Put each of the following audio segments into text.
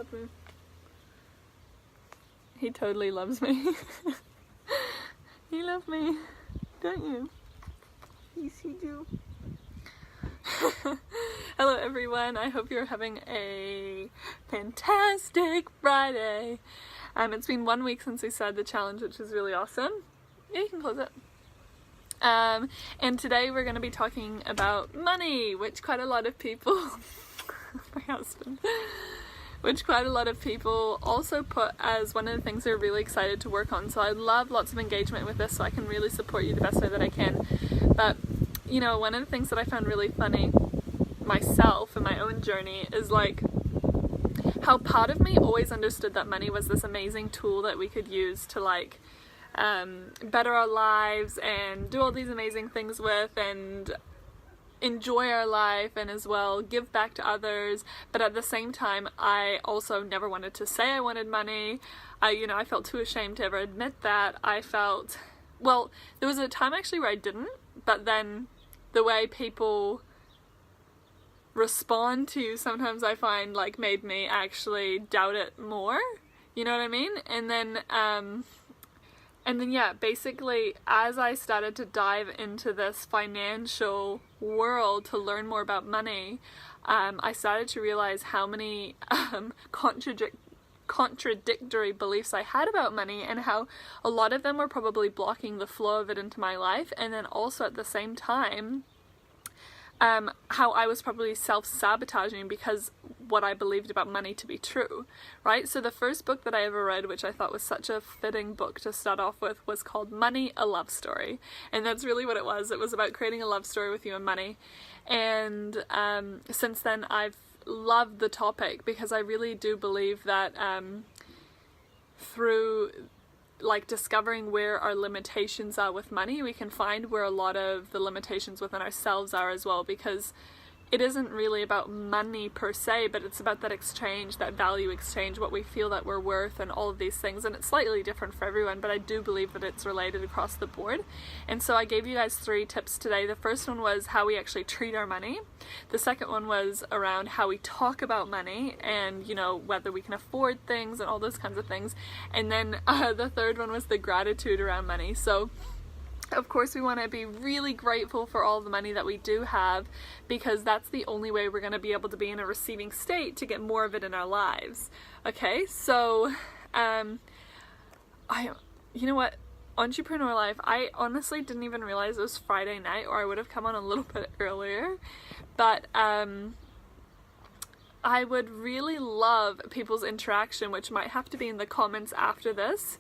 love me. He totally loves me. You love me, don't you? Yes, you do. Hello everyone, I hope you're having a fantastic Friday. It's been 1 week since we started the challenge, which is really awesome. Yeah, you can close it. And today we're going to be talking about money, which quite a lot of people, my husband, which quite a lot of people also put as one of the things they're really excited to work on. So I'd love lots of engagement with this so I can really support you the best way that I can. But, you know, one of the things that I found really funny myself in my own journey is like how part of me always understood that money was this amazing tool that we could use to like better our lives and do all these amazing things with and enjoy our life and as well give back to others. But at the same time, I also never wanted to say I wanted money. I felt too ashamed to ever admit that. I felt, well, there was a time actually where I didn't, but then the way people respond to you sometimes I find like made me actually doubt it more, you know what I mean? And then yeah, basically as I started to dive into this financial world to learn more about money, I started to realize how many contradictory beliefs I had about money and how a lot of them were probably blocking the flow of it into my life, and then also at the same time how I was probably self-sabotaging because what I believed about money to be true, right? So the first book that I ever read, which I thought was such a fitting book to start off with, was called Money, A Love Story. And that's really what it was. It was about creating a love story with you and money. And since then I've loved the topic because I really do believe that through like discovering where our limitations are with money, we can find where a lot of the limitations within ourselves are as well, because it isn't really about money per se, but it's about that exchange, that value exchange, what we feel that we're worth and all of these things. And it's slightly different for everyone, but I do believe that it's related across the board. And so I gave you guys 3 tips today. The first one was how we actually treat our money. The second one was around how we talk about money and, you know, whether we can afford things and all those kinds of things. And then the third one was the gratitude around money. So of course we want to be really grateful for all the money that we do have, because that's the only way we're going to be able to be in a receiving state to get more of it in our lives. Okay, so you know what, Entrepreneur Life, I honestly didn't even realize it was Friday night, or I would have come on a little bit earlier. But I would really love people's interaction, which might have to be in the comments after this,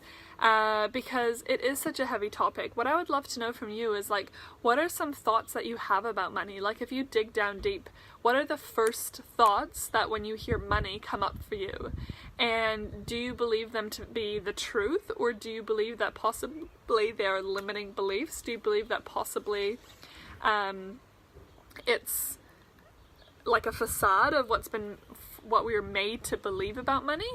because it is such a heavy topic. What I would love to know from you is like, what are some thoughts that you have about money? Like if you dig down deep, what are the first thoughts that when you hear money come up for you? And do you believe them to be the truth, or do you believe that possibly they are limiting beliefs? Do you believe that possibly it's like a facade of what we were made to believe about money?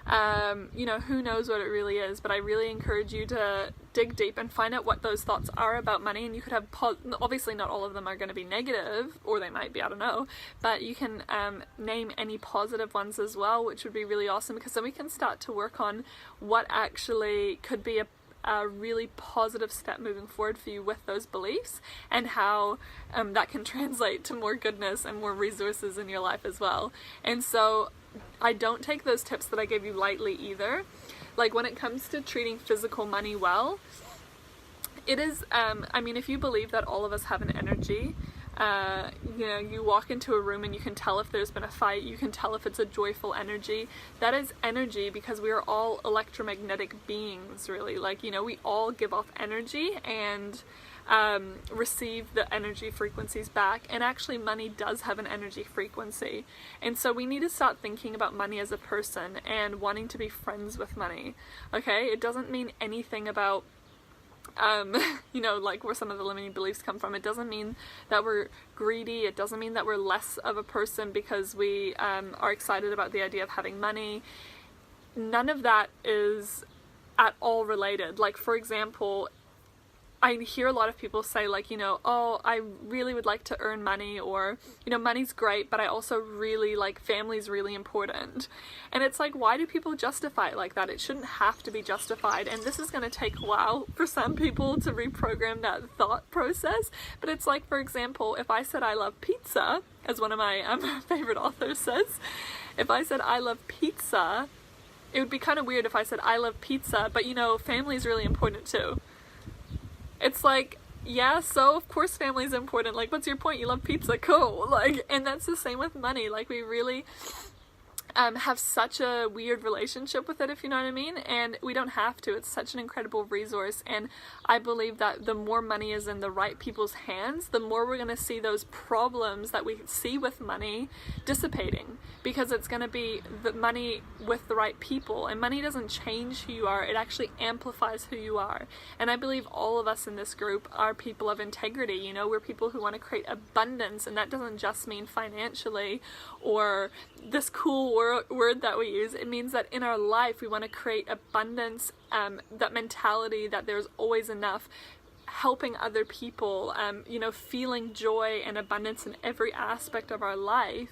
You know, who knows what it really is, but I really encourage you to dig deep and find out what those thoughts are about money. And you could have, obviously not all of them are going to be negative, or they might be, I don't know, but you can name any positive ones as well, which would be really awesome, because then we can start to work on what actually could be a really positive step moving forward for you with those beliefs, and how that can translate to more goodness and more resources in your life as well. And so I don't take those tips that I gave you lightly either. Like when it comes to treating physical money well, it is, I mean, if you believe that all of us have an energy, you know, you walk into a room and you can tell if there's been a fight, you can tell if it's a joyful energy. That is energy, because we are all electromagnetic beings, really. Like, you know, we all give off energy and receive the energy frequencies back, and actually money does have an energy frequency. And so we need to start thinking about money as a person and wanting to be friends with money. Okay, it doesn't mean anything about you know, like where some of the limiting beliefs come from. It doesn't mean that we're greedy. It doesn't mean that we're less of a person because we are excited about the idea of having money. None of that is at all related. Like, for example, I hear a lot of people say, like, you know, oh, I really would like to earn money, or, you know, money's great, but I also really, like, family's really important. And it's like, why do people justify it like that? It shouldn't have to be justified. And this is going to take a while for some people to reprogram that thought process. But it's like, for example, if I said I love pizza, as one of my favorite authors says, if I said I love pizza, it would be kind of weird if I said I love pizza, but, you know, family's really important too. It's like, yeah, so of course family's important. Like, what's your point? You love pizza, cool. Like, and that's the same with money. Like, we really have such a weird relationship with it, if you know what I mean, and we don't have to. It's such an incredible resource, and I believe that the more money is in the right people's hands, the more we're going to see those problems that we see with money dissipating, because it's going to be the money with the right people, and money doesn't change who you are, it actually amplifies who you are. And I believe all of us in this group are people of integrity. You know, we're people who want to create abundance, and that doesn't just mean financially or this cool word that we use. It means that in our life we want to create abundance, that mentality that there's always enough, helping other people, you know, feeling joy and abundance in every aspect of our life.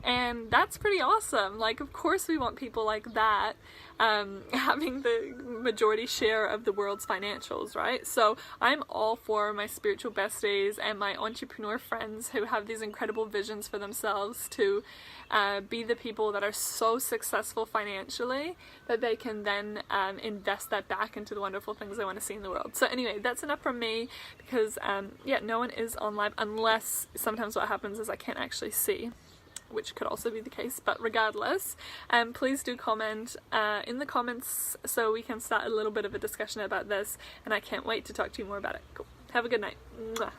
And that's pretty awesome. Like, of course we want people like that having the majority share of the world's financials, right? So I'm all for my spiritual besties and my entrepreneur friends who have these incredible visions for themselves to be the people that are so successful financially that they can then invest that back into the wonderful things they want to see in the world. So anyway, that's enough from me, because yeah, no one is on live, unless sometimes what happens is I can't actually see, which could also be the case. But regardless, please do comment in the comments so we can start a little bit of a discussion about this, and I can't wait to talk to you more about it. Cool. Have a good night. Mwah.